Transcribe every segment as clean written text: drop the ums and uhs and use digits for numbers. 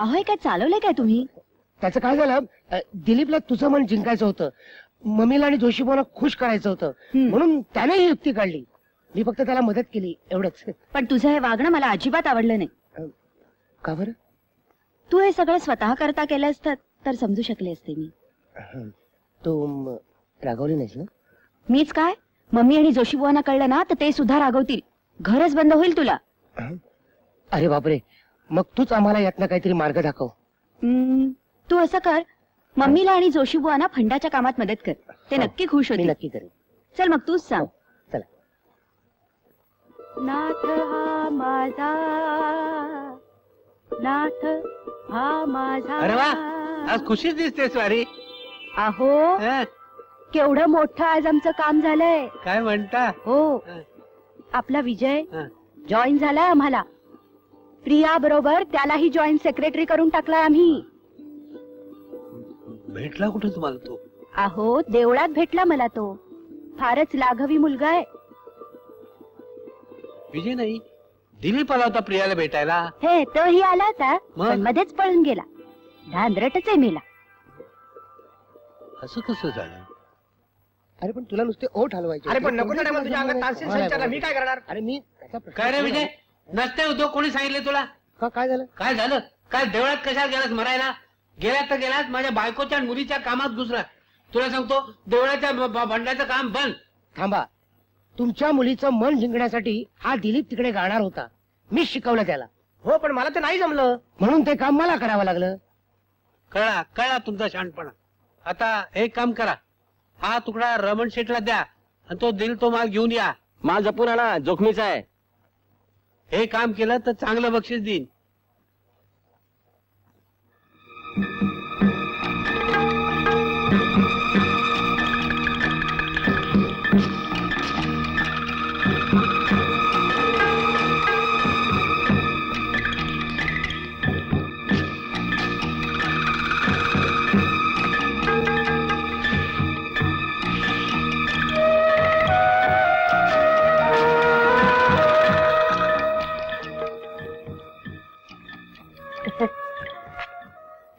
अहो हे काय चालवलंय काय तुम्ही? त्याचं काय झालं, दिलीपला तुझं मन जिंकायचं होतं, मम्मीला आणि जोशीबाला खुश करायचं होतं, म्हणून त्याने ही युक्ती काढली. मी फक्त त्याला मदत केली एवढंच. पण तुझं हे वागणं मला अजिबात आवडलं नाही. का बरं? तू हे सगळं स्वतः करता केलं असतं तर समजू शकले असते मी. तू रागवली नाहीस ना? मीच काय, मम्मी आणि जोशीबुवांना कळलं ना तर ते सुद्धा रागवतील, घरच बंद होईल तुला. अरे बापरे, मग तूच आम्हाला यातनं काहीतरी मार्ग दाखव. तू असं कर, मम्मीला आणि जोशीबुवांना फंडाच्या कामात मदत कर, ते नक्की खुश मी होतील. नक्की करेन. चल मग तूच सांग. चला. नाथ हा माझा, नाथ हा माझा. अरे वा, आज खुशीच दिसतेस वारी. अहो हं, केवढं मोठं आज आमचं काम झालंय. काय म्हणता? हो, हं, आपला विजय हं. जॉईन झालाय आम्हाला. प्रिया बरोबर त्यालाही जॉईंट सेक्रेटरी करून टाकलाय आम्ही. भेटला कुठे तुम्हाला तो? अहो देवळात भेटला मला तो. फारच लाघवी मुलगा आहे. विजय नाही, दिलीप आला होता प्रियाला भेटायला. हे तोही आला होता, मग? पण मध्येच पळून गेला. धांदरटच आहे मेला. असं कसं झालं? अरे पण तुला नुसते ओठ हलवायचे. अरे पण नको ना मग तुझ्या अंगात तानसेन संचारला, मी काय करणार? अरे मी त्याचा प्रश्न काय रे नाही. विजय, नसते उद्योग कोणी सांगितले तुला? का काय झालं? काय झालं? काय देवळात कशाला गेलास मरायला? गेलात तर गेलास, माझ्या बायकोच्या आणि मुलीच्या कामात घुसला. तुला सांगतो, देवळाच्या भंडाचं काम बंद. थांबा, तुमच्या मुलीचं मन जिंकण्यासाठी हा दिलीप तिकडे गाणार होता. मी शिकवलं त्याला, हो पण मला ते नाही जमलं. म्हणून ते काम मला करावं लागलं. कळा कळा तुमचा शहाणपणा. आता एक काम करा, हा तुकडा रमण शेठला द्या आणि तो दिल तो माल घेऊन या. माल जपून आणा, जोखमीचा आहे. हे काम केलं तर चांगलं बक्षीस देईन.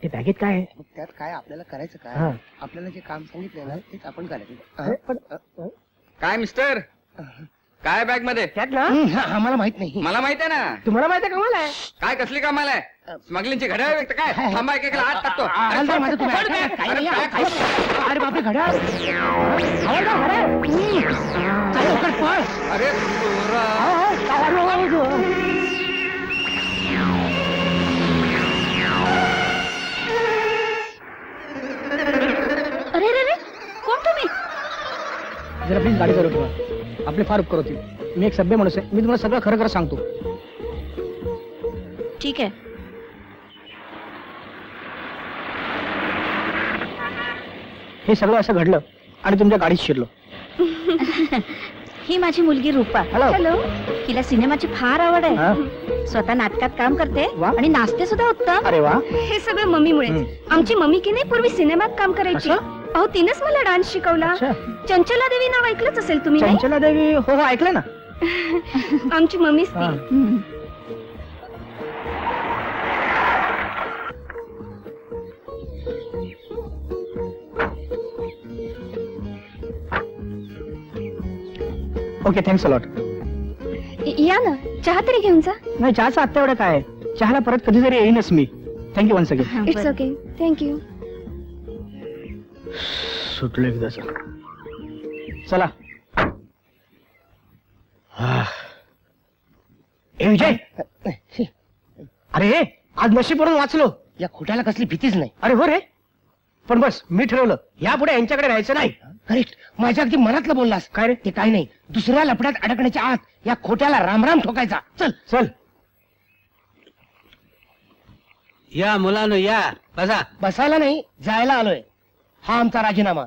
हे बॅगेत काय आहे? मग त्यात काय आपल्याला करायचं हा. काय? आपल्याला जे काम सांगितलं ना तेच आपण करायचं. काय मिस्टर, काय बॅग मध्ये? त्यात ना आम्हाला माहित नाही. मला माहित आहे ना. तुम्हाला माहिती आहे कमाल आहे. काय कसली कामाला आहे? स्मगलिंगची घड्याळ व्यक्त काय? थांबा, एक हात टाकतो. अरे, हलवा माझं तुम्ही. सोड दे. काही अरे, नाही, काय- अरे बापरे, घड्याळ. चल, लवकर पळ. अरे पोरा. अरे रे रे, कोण तुम्ही? जरा प्लीज गाडी चालू ठेवा, आपले फार उपकार होतील. मी एक सभ्य माणूस आहे, मी तुम्हाला सगळं खरं खरं सांगतो. ठीक आहे. हे सगळं असं घडलं आणि तुमच्या गाडीत शिरलो. ही माझी मुलगी रूपा. हॅलो. तिला सिनेमाची फार आवड आहे. हा? स्वतः नाटकात काम करते वा. आणि नाचते सुद्धा उत्तम. अरे वा. हे सगळं मम्मीमुळे. आमची मम्मी की नाही पूर्वी सिनेमात काम करायची. असं? अहो तिनेच मला डान्स शिकवला. अच्छा. चंचला देवी नाव ऐकलंच असेल तुम्ही, नाही? चंचला देवी, हो हो ऐकलं ना. आमची मम्मीच ती. हा. Okay, thanks a lot. या ना, चहा तरी घेऊन जा. नाही, चहाचा आत्ता एवढं काय आहे? चहाला परत कधीतरी येईनच मी. Thank you once again. It's okay, thank you. सुटलो एकदाच. चला. ए विजय, अरे आज नशीब पडून वाचलो. या खोट्याला कसली भीतीच नाही. अरे हो रे, पण बस मी ठरवलं यापुढे यांच्याकडे राहायचं नाही. अरे माझ्या अगदी मनातलं बोललास. काय रे? ते काय नाही, दुसऱ्या लफड्यात अडकण्याच्या आत या खोट्याला रामराम ठोकायचा. चल चल. या मुलानं या, बसा. बसायला नाही, जायला आलोय. हा आमचा राजीनामा.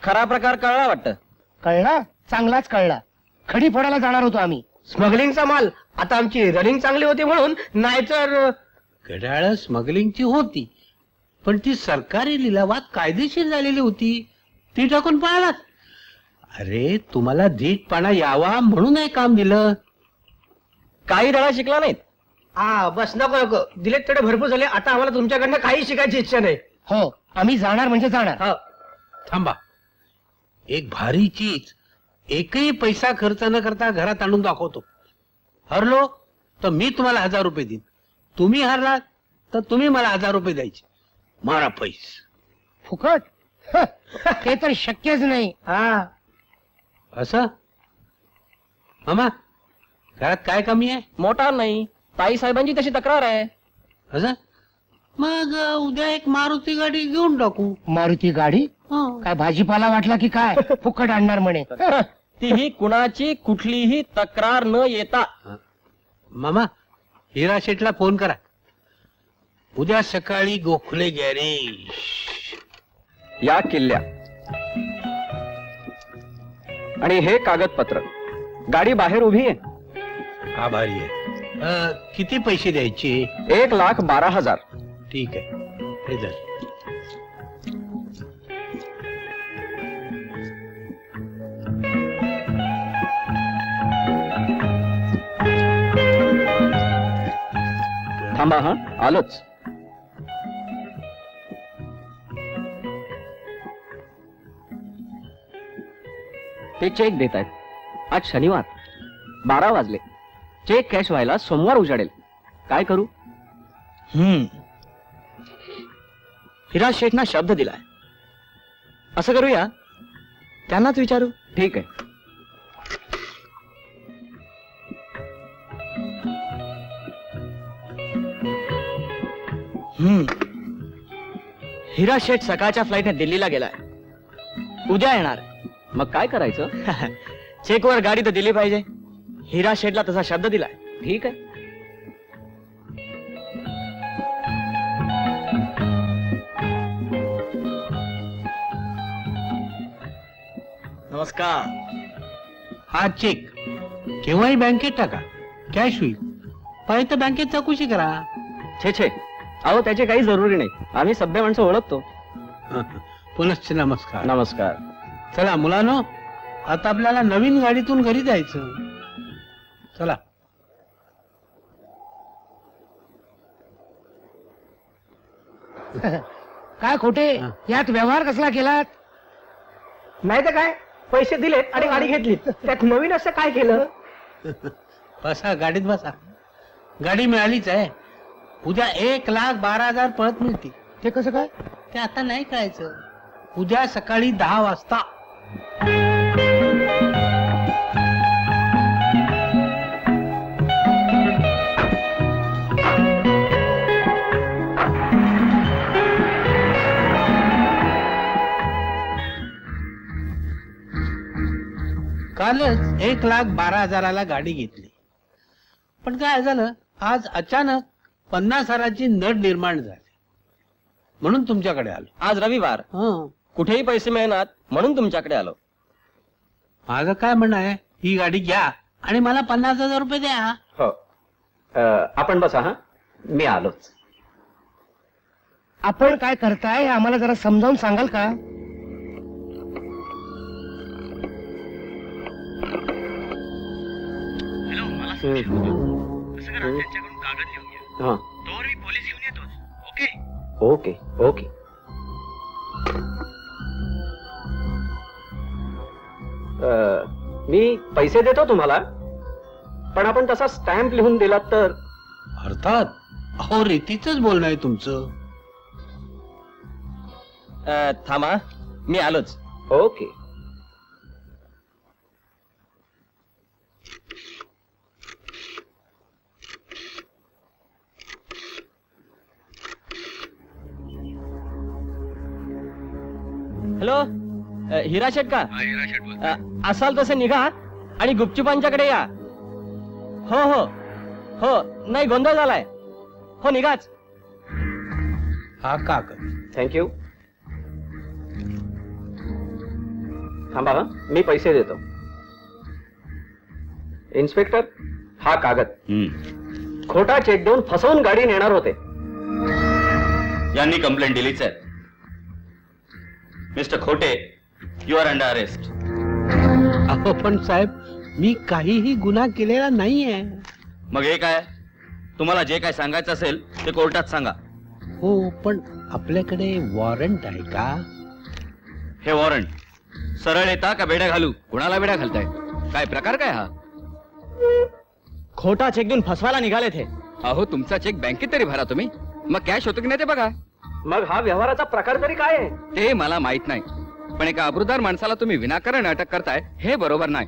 खरा प्रकार कळला वाटतं. कळला? चांगलाच कळला. खडी फोडायला जाणार होतो आम्ही. स्मगलिंगचा माल. आता आमची रनिंग चांगली होती म्हणून, नाहीतर घड्याळ स्मगलिंगची होती, पण ती सरकारी लिलावात कायदेशीर झालेली होती. ती टाकून पळालात. अरे तुम्हाला धीटपणा यावा म्हणून हे काम दिलं. काही धडा शिकला नाहीत. हा बस नको नको दिलेत तेवढे भरपूर झाले. आता आम्हाला तुमच्याकडनं काही शिकायची इच्छा नाही. हो आम्ही जाणार म्हणजे जाणार. हो. थांबा, एक भारी चीज एकही पैसा खर्च न करता घरात आणून दाखवतो. हरलो तर मी तुम्हाला 1000 रुपये देईन, तुम्ही हरलात तर तुम्ही मला 1000 रुपये द्यायचे. मारा पैस. फुकट ते तर शक्यच नाही. हा असं मामा, घरात काय कमी आहे? मोटार नाही, ताई साहेबांची तशी तक्रार आहे. असं मग उद्या एक मारुती गाडी घेऊन टाकू. मारुती गाडी हं. काय भाजीपाला वाटला की काय फुकट आणणार म्हणे. तीही कुणाची कुठलीही तक्रार न येता. मामा, हिरा शेठला फोन करा, उद्या सकाळी गोखले गॅरेज. या किल्ल्या आणि हे कागदपत्र. गाडी बाहेर उभी आहे. आभारी आहे. किती पैसे द्यायचे? 1,12,000. ठीक आहे, हे धर. थांबा हा, आलोच. ते चेक देत आहेत. आज शनिवार 12 वाजले. चेक कॅश व्हायला सोमवार उजाडेल. काय करू? हिरा शेठना शब्द दिलाय. असं करूया, त्यांनाच विचारू. ठीक आहे. हिरा शेठ सकाळच्या फ्लाईटने दिल्लीला गेलाय, उद्या येणार. मग काय करायचं? चेकवर गाडी तर दिली पाहिजे. हिरा शेठला तसा शब्द दिलाय. ठीक आहे. नमस्कार. हा चेक केव्हाही बँकेत टाका, कॅश होईल. पाहिजे तर बँकेत चौकशी करा. छे छे, अहो त्याची काही जरुरी नाही. आम्ही सभ्य माणसं ओळखतो. पुनश्च नमस्कार. नमस्कार. चला मुलांनो, आता आपल्याला नवीन गाडीतून घरी जायचं. चला. काय खोटे यात व्यवहार कसला केलात? नाही तर काय, पैसे दिलेत आणि गाडी घेतली. त्यात नवीन असं काय केलं? बसा, गाडीत बसा. गाडी मिळालीच आहे. उद्या 1,12,000 परत मिळतील. ते कसं काय? ते आता नाही कळायचं. उद्या सकाळी 10 वाजता. कालच 1,12,000ला गाडी घेतली, पण काय झालं, आज अचानक 50,000ची नड निर्माण झाली, म्हणून तुमच्याकडे आलो. आज रविवार, हं. कुठेही पैसे मिळणार म्हणून तुमच्याकडे आलो. माझं काय म्हणणं आहे, ही गाडी घ्या आणि मला 50,000 रुपये द्या. हो, आपण बसा हा, मी आलोच. आपण काय करताय हे आम्हाला जरा समजावून सांगाल का? हा. Okay okay. मी पैसे देतो तुम्हाला, पण आपण तसा स्टॅम्प लिहून दिलात तर. अर्थात. अहो, रीतीच बोलणं आहे तुमचं. थांबा, मी आलोच. ओके. हॅलो, हिरा शेठ का? असाल तसे निघा आणि गुपचुपांच्याकडे या. हो हो हो, नाही गोंधळ झालाय. हो, निघाच. हा कागद. थँक्यू. थांबा हा, मी पैसे देतो. इन्स्पेक्टर, हा कागद. खोटा चेक देऊन फसवून गाडी नेणार होते. यांनी कंप्लेंट दिलीच आहे. मिस्टर खोटे, यू आर अंडर अरेस्ट. अहो पण साहेब, मी काहीही गुन्हा केलेला नाहीये. मग हे काय? तुम्हाला जे काय सांगायचं असेल ते कोर्टात सांगा. हो पण आपल्याकडे वॉरंट आहे का? हे वॉरंट सरळ येता का बेड्या घालू? कुणाला वेडा घालताय? काय प्रकार काय हा? खोटा चेक देऊन फसवायला निघाले थे. अहो तुमचा चेक बँकेत तरी भरा तुम्ही, मग कॅश होतो की नाही ते बघा. मग हा व्यवहाराचा प्रकार तरी काय आहे? ते मला माहित नाही, पण एका अब्रुदार माणसाला तुम्ही विनाकारण अटक करताय हे बरोबर नाही.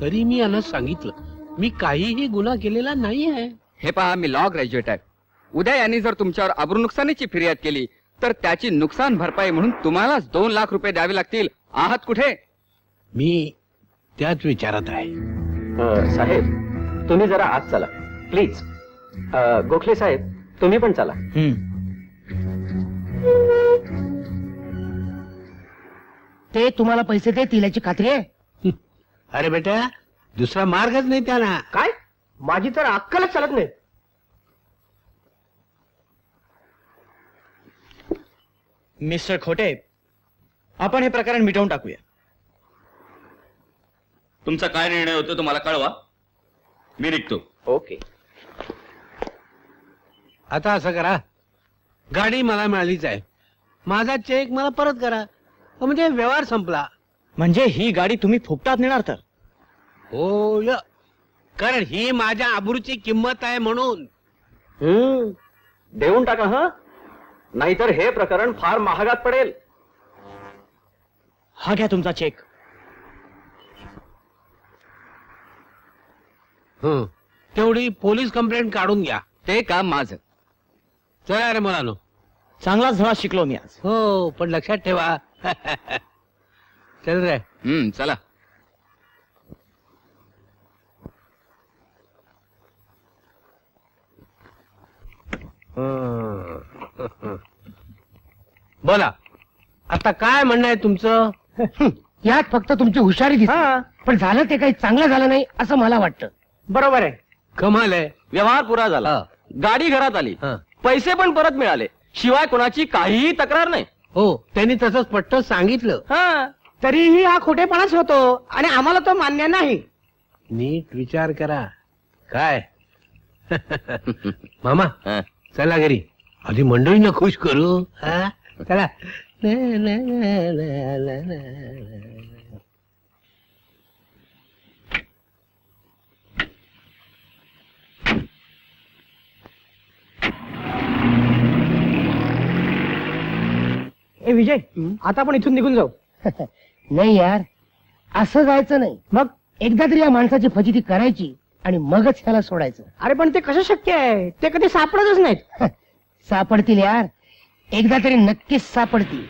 तरी मी यांना सांगितलं मी काहीही गुन्हा केलेला नाही आहे. हे पहा, मी लॉ ग्रॅज्युएट आहे. उद्या यांनी जर तुमच्यावर अब्रू नुकसानीची फिर्याद केली तर त्याची नुकसान भरपाई म्हणून तुम्हालाच 2 लाख रुपये द्यावे लागतील. आहात कुठे? मी त्याच विचारात आहे. साहेब तुम्ही जरा आत चला प्लीज. गोखले साहेब तुम्ही पण चला. ते तुम्हाला पैसे देतील याची खात्री आहे? अरे बेटा दुसरा मार्गच नाही त्याला. काय? माझी तर अक्कलच चालत नाही. मिस्टर खोटे, आपण हे प्रकरण मिटवून टाकूया. तुमचा काय निर्णय होतो तुम्हाला कळवा. मी निघतो. ओके. आता असं करा, गाडी मला मिळालीच आहे, माझा चेक मला परत करा, म्हणजे व्यवहार संपला. म्हणजे ही गाडी तुम्ही फुकटात नेणार तर? हो कारण ही माझ्या आबरूची किंमत आहे म्हणून. देऊन टाका हा, नाहीतर हे प्रकरण फार महागात पडेल. हा घ्या तुमचा चेक. तेवढी पोलीस कंप्लेंट काढून घ्या. ते काम माझं. चला रे मुलांनो. चांगलाच धडा शिकलो मी आज. हो पण लक्षात ठेवा. चल रे. चला. बोला आता काय म्हणणं आहे तुमचं? यात फक्त तुमची हुशारी दिसते, पण झालं ते काही चांगलं झालं नाही असं मला वाटतं. बरोबर आहे. कमाल आहे. व्यवहार पुरा झाला, गाडी घरात आली, हा. पैसे पण परत मिळाले, शिवाय कोणाची काहीही तक्रार नाही. हो त्यांनी तसंच स्पष्ट सांगितलं. हा, तरीही हा खोटेपणाच होतो आणि आम्हाला तो मान्य नाही. नीट विचार करा. काय मामा हं. चला घरी, आधी मंडळींना खुश करू. हा? चला. ए विजय, आता आपण इथून निघून जाऊ. नाही यार, असं जायचं नाही. मग एकदा तरी या माणसाची फजिती करायची आणि मगच ह्याला सोडायचं. अरे पण ते कसं शक्य आहे? ते कधी सापडतच नाहीत. सापडतील यार, एकदा तरी नक्कीच सापडतील.